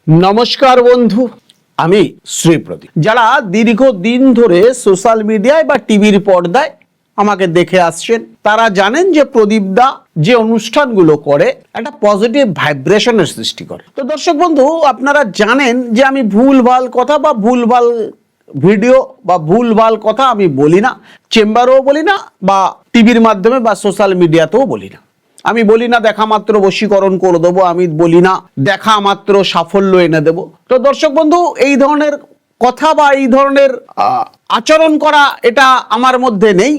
নমস্কার বন্ধু, আমি শ্রী প্রদীপ। যারা দীর্ঘদিন ধরে সোশ্যাল মিডিয়ায় বা টিভির পর্দায় আমাকে দেখে আসছেন তারা জানেন যে প্রদীপ দা যে অনুষ্ঠানগুলো করে একটা পজিটিভ ভাইব্রেশনের সৃষ্টি করে। তো দর্শক বন্ধু, আপনারা জানেন যে আমি ভুলভাল কথা বা ভুলভাল ভিডিও বা ভুলভাল কথা আমি বলি না, চেম্বারেও বলি না, বা টিভির মাধ্যমে বা সোশ্যাল মিডিয়াতেও বলি না। আমি বলি না দেখা মাত্র বশীকরণ করে দেবো, আমি বলি না দেখা মাত্র সাফল্য এনে দেব। তো দর্শক বন্ধু, এই ধরনের কথা বা এই ধরনের আচরণ করা এটা আমার মধ্যে নেই।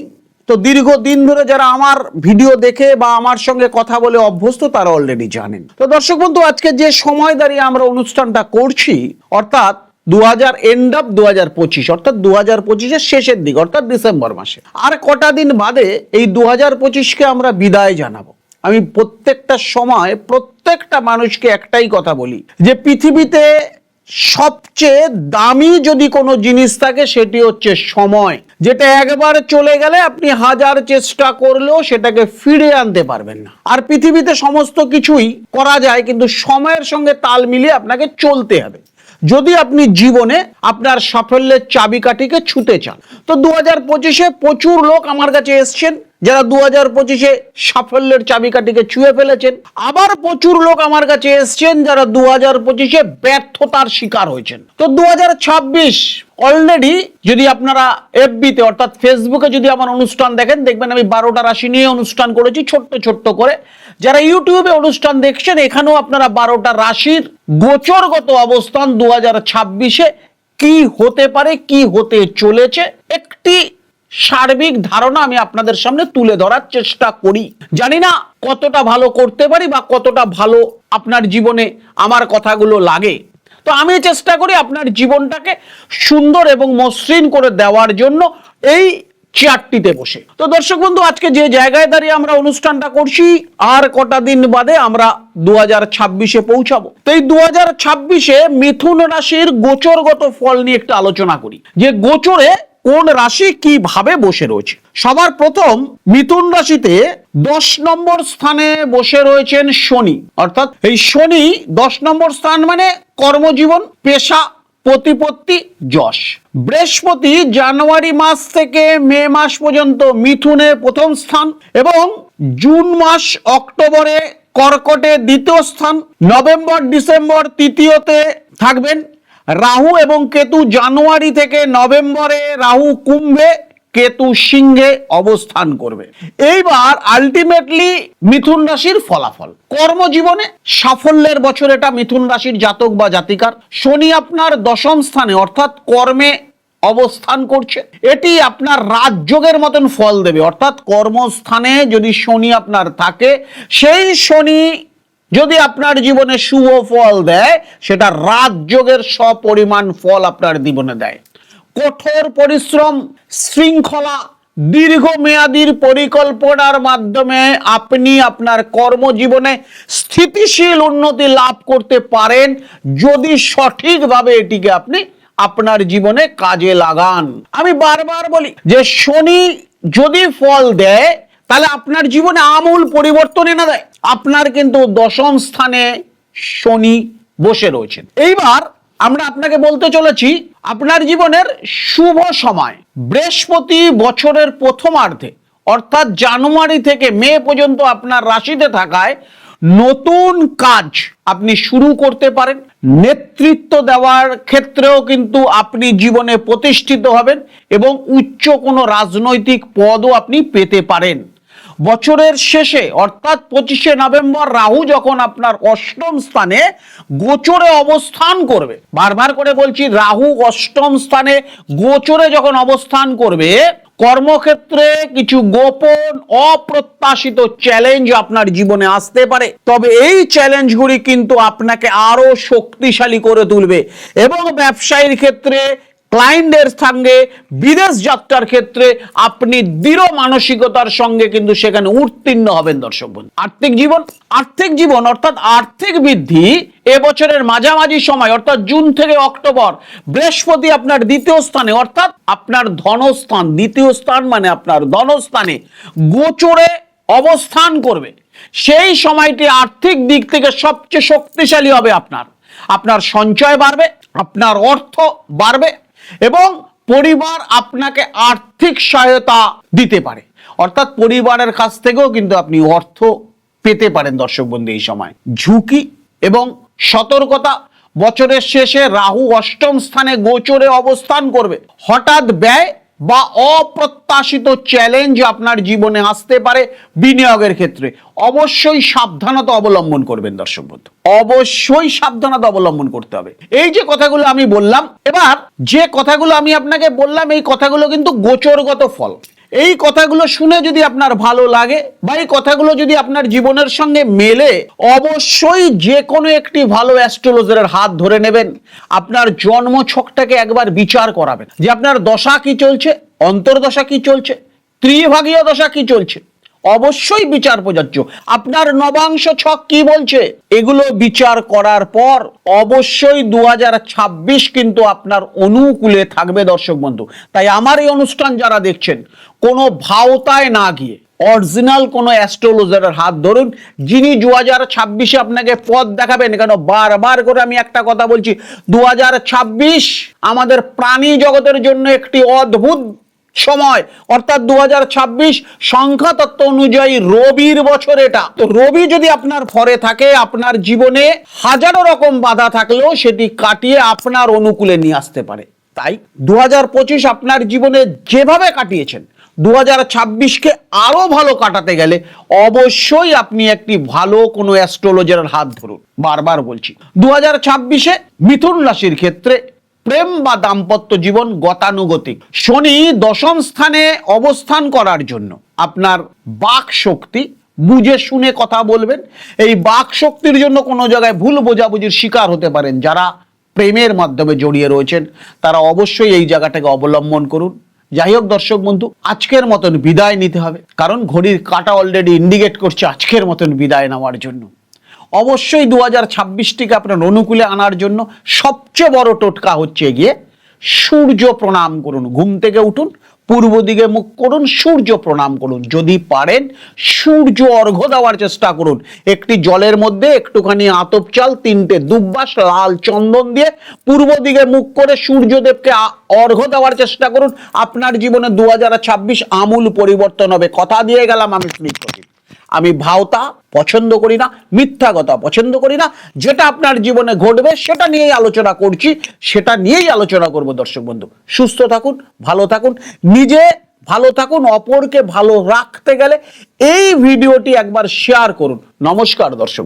তো দীর্ঘদিন ধরে যারা আমার ভিডিও দেখে বা আমার সঙ্গে কথা বলে অভ্যস্ত তারা অলরেডি জানেন। তো দর্শক বন্ধু, আজকে যে সময় দাঁড়িয়ে আমরা অনুষ্ঠানটা করছি, অর্থাৎ 2025 অর্থাৎ 2025-এর শেষের দিক, অর্থাৎ ডিসেম্বর মাসে আর কটা দিন বাদে এই 2025-কে আমরা বিদায় জানাবো। আমি প্রত্যেকটা সময় প্রত্যেকটা মানুষকে একটাই কথা বলি যে পৃথিবীতে সবচেয়ে দামি যদি কোনো জিনিস থাকে সেটি হচ্ছে সময়, যেটা একবার চলে গেলে আপনি হাজার চেষ্টা করলেও সেটাকে ফিরে আনতে পারবেন না। আর পৃথিবীতে সমস্ত কিছুই করা যায়, কিন্তু সময়ের সঙ্গে তাল মিলিয়ে আপনাকে চলতে হবে যদি আপনি জীবনে আপনার সাফল্যের চাবিকাঠিকে ছুঁতে চান। তো 2025-এ প্রচুর লোক আমার কাছে এসছেন যারা 2025-এ সাফল্যের চাবিকাঠিকে ছুঁয়ে ফেলেছেন। আবার প্রচুর লোক আমার কাছে এসছেন যারা 2025-এ ব্যর্থতার শিকার হয়েছেন। তো 2026 অলরেডি যদি আপনারা এফবিতে অর্থাৎ ফেসবুকে যদি আমার অনুষ্ঠান দেখেন, দেখবেন আমি 12টা রাশি নিয়ে অনুষ্ঠান করেছি ছোট্ট ছোট্ট করে। যারা ইউটিউবে অনুষ্ঠান দেখছেন এখানেও আপনারা 12টা রাশির গোচরগত অবস্থান 2026-এ কি হতে পারে, কি হতে চলেছে, একটি সার্বিক ধারণা আমি আপনাদের সামনে তুলে ধরার চেষ্টা করি। জানি না কতটা ভালো করতে পারি বা কতটা ভালো আপনার জীবনে আমার কথাগুলো লাগে। তো আমি চেষ্টা করি আপনার জীবনটাকে সুন্দর এবং মসৃণ করে দেওয়ার জন্য এই চেয়ারটিতে বসে। তো দর্শক বন্ধু, আজকে যে জায়গায় দাঁড়িয়ে আমরা অনুষ্ঠানটা করছি আর কটা দিন বাদে আমরা 2026-এ পৌঁছাবো। তো এই 2026-এ মিথুন রাশির গোচরগত ফল নিয়ে একটা আলোচনা করি যে গোচরে কোন রাশি কিভাবে বসে রয়েছে। সবার প্রথম মিথুন রাশিতে 10 নম্বর স্থানে বসে রয়েছেন শনি, অর্থাৎ এই শনি 10 নম্বর স্থান মানে কর্মজীবন, পেশা, প্রতিপত্তি, যশ। বৃহস্পতি জানুয়ারি মাস থেকে মে মাস পর্যন্ত মিথুনে প্রথম স্থান এবং জুন মাস অক্টোবরে কর্কটে দ্বিতীয় স্থান, নভেম্বর ডিসেম্বর তৃতীয়তে থাকবেন। রাহু এবং কেতু জানুয়ারি থেকে নভেম্বরে রাহু কুম্ভে, কেতু সিংহে অবস্থান করবে। এইবার আলটিমেটলি মিথুন রাশির ফলাফল কর্মজীবনে সাফল্যের বছর এটা মিথুন রাশির জাতক বা জাতিকার। শনি আপনার দশম স্থানে অর্থাৎ কর্মে অবস্থান করছে, এটি আপনার রাজযোগের মতন ফল দেবে। অর্থাৎ কর্মস্থানে যদি শনি আপনার থাকে, সেই শনি যদি আপনার জীবনে শুভ ফল দেয় সেটা রাজযোগের সপরিমাণ ফল আপনার জীবনে দেয়। কঠোর পরিশ্রম, শৃঙ্খলা, দীর্ঘমেয়াদীর পরিকল্পনার মাধ্যমে আপনি আপনার কর্মজীবনে স্থিতিশীল উন্নতি লাভ করতে পারেন যদি সঠিকভাবে এটিকে আপনি আপনার জীবনে কাজে লাগান। আমি বারবার বলি যে শনি যদি ফল দেয় তাহলে আপনার জীবনে আমূল পরিবর্তন এনে দেয়। আপনার কিন্তু দশম স্থানে শনি বসে রয়েছেন। এইবার আমরা আপনাকে বলতে চলেছি আপনার জীবনের শুভ সময় বৃহস্পতি বছরের প্রথমার্ধে অর্থাৎ জানুয়ারি থেকে মে পর্যন্ত আপনার রাশিতে থাকায় নতুন কাজ আপনি শুরু করতে পারেন। নেতৃত্ব দেওয়ার ক্ষেত্রেও কিন্তু আপনি জীবনে প্রতিষ্ঠিত হবেন এবং উচ্চ কোনো রাজনৈতিক পদও আপনি পেতে পারেন। বছরের শেষে অর্থাৎ 25শে নভেম্বর রাহু যখন আপনার অষ্টম স্থানে গোচরে অবস্থান করবে, বারবার করে বলছি রাহু অষ্টম স্থানে গোচরে যখন অবস্থান করবে, কর্মক্ষেত্রে কিছু গোপন অপ্রত্যাশিত চ্যালেঞ্জ আপনার জীবনে আসতে পারে। তবে এই চ্যালেঞ্জগুলি কিন্তু আপনাকে আরো শক্তিশালী করে তুলবে এবং ব্যবসায়ীর ক্ষেত্রে ক্লায়েন্টের সঙ্গে বিদেশ যাত্রার ক্ষেত্রে আপনি দৃঢ় মানসিকতার সঙ্গে কিন্তু সেখানে উত্তীর্ণ হবেন। দর্শক বন্ধু, আর্থিক জীবন অর্থাৎ আর্থিক বৃদ্ধি এবছরের মাঝামাঝি সময় অর্থাৎ জুন থেকে অক্টোবর বৃহস্পতি আপনার দ্বিতীয় স্থানে অর্থাৎ আপনার ধনস্থান, দ্বিতীয় স্থান মানে আপনার ধনস্থানে গোচরে অবস্থান করবে। সেই সময়টি আর্থিক দিক থেকে সবচেয়ে শক্তিশালী হবে আপনার। আপনার সঞ্চয় বাড়বে, আপনার অর্থ বাড়বে এবং পরিবার আপনাকে আর্থিক সহায়তা দিতে পারে। অর্থাৎ পরিবারের কাছ থেকেও কিন্তু আপনি অর্থ পেতে পারেন দর্শক বন্ধু। এই সময় ঝুঁকি এবং সতর্কতা, বছরের শেষে রাহু অষ্টম স্থানে গোচরে অবস্থান করবে। হঠাৎ ব্যয় বা অপ্রত্যাশিত চ্যালেঞ্জ আপনার জীবনে আসতে পারে। বিনিয়োগের ক্ষেত্রে অবশ্যই সাবধানতা অবলম্বন করবেন দর্শক বন্ধু, অবশ্যই সাবধানতা অবলম্বন করতে হবে। এই যে কথাগুলো আমি বললাম, এবার যে কথাগুলো আমি আপনাকে বললাম, এই কথাগুলো কিন্তু গোচরগত ফল। এই কথাগুলো শুনে যদি আপনার ভালো লাগে বা এই কথাগুলো যদি আপনার জীবনের সঙ্গে মেলে, অবশ্যই যে কোনো একটি ভালো অ্যাস্ট্রোলজারের হাত ধরে নেবেন, আপনার জন্ম ছকটাকে একবার বিচার করাবেন যে আপনার দশা কি চলছে, অন্তর্দশা কি চলছে, ত্রিভাগীয় দশা কি চলছে। অবশ্যই বিচার প্রযোজ্য। আপনার নবাংশ ছক কি বলছে, এগুলো বিচার করার পর অবশ্যই 2026 কিন্তু আপনার অনুকূলে থাকবে দর্শক বন্ধু। তাই আমার এই অনুষ্ঠান যারা দেখছেন, কোনো ভাওতায় না গিয়ে অরিজিনাল কোনো অ্যাস্ট্রোলজারের হাত ধরুন, যিনি 2026-এ আপনাকে পথ দেখাবেন। কেন বারবার করে আমি একটা কথা বলছি, 2026 আমাদের প্রাণী জগতের জন্য একটি অদ্ভুত সময়। অর্থাৎ 2026 সংখ্যা তত্ত্ব অনুযায়ী রবির বছর এটা। তো রবি যদি আপনার ফরে থাকে, আপনার জীবনে হাজারো রকম বাধা থাকলেও সেটি কাটিয়ে আপনার অনুকূলে নিয়ে আসতে পারে। তাই 2025 আপনার জীবনে যেভাবে কাটিয়েছেন, 2026-কে আরো ভালো কাটাতে গেলে অবশ্যই আপনি একটি ভালো কোনো অ্যাস্ট্রোলজারের হাত ধরুন। বারবার বলছি, 2026-এ মিথুন রাশির ক্ষেত্রে প্রেম বা দাম্পত্য জীবন গতানুগতিক। শনি দশম স্থানে অবস্থান করার জন্য আপনার বাক শক্তি, বুঝে শুনে কথা বলবেন। এই বাক শক্তির জন্য কোনো জায়গায় ভুল বোঝাবুঝির শিকার হতে পারেন। যারা প্রেমের মাধ্যমে জড়িয়ে রয়েছেন তারা অবশ্যই এই জায়গাটাকে অবলম্বন করুন। যাই হোক দর্শক বন্ধু, আজকের মতন বিদায় নিতে হবে, কারণ ঘড়ির কাঁটা অলরেডি ইন্ডিকেট করছে আজকের মতন বিদায় নেওয়ার জন্য। অবশ্যই 2026-টিকে আপনার অনুকূলে আনার জন্য সবচেয়ে বড় টোটকা হচ্ছে গিয়ে সূর্য প্রণাম করুন। ঘুম থেকে উঠুন, পূর্ব দিকে মুখ করুন, সূর্য প্রণাম করুন। যদি পারেন সূর্য অর্ঘ্য দেওয়ার চেষ্টা করুন। একটি জলের মধ্যে একটুখানি আতপ চাল, 3টে দুব্বাস, লাল চন্দন দিয়ে পূর্ব দিকে মুখ করে সূর্যদেবকে অর্ঘ্য দেওয়ার চেষ্টা করুন। আপনার জীবনে 2026 আমূল পরিবর্তন হবে। কথা দিয়ে গেলাম আমি স্মৃতি। আমি ভাওতা পছন্দ করি না, মিথ্যা কথা পছন্দ করি না। যেটা আপনার জীবনে ঘটবে সেটা নিয়েই আলোচনা করছি, সেটা নিয়েই আলোচনা করব দর্শক বন্ধু। সুস্থ থাকুন, ভালো থাকুন, নিজে ভালো থাকুন, অপরকে ভালো রাখতে গেলে এই ভিডিওটি একবার শেয়ার করুন। নমস্কার দর্শক।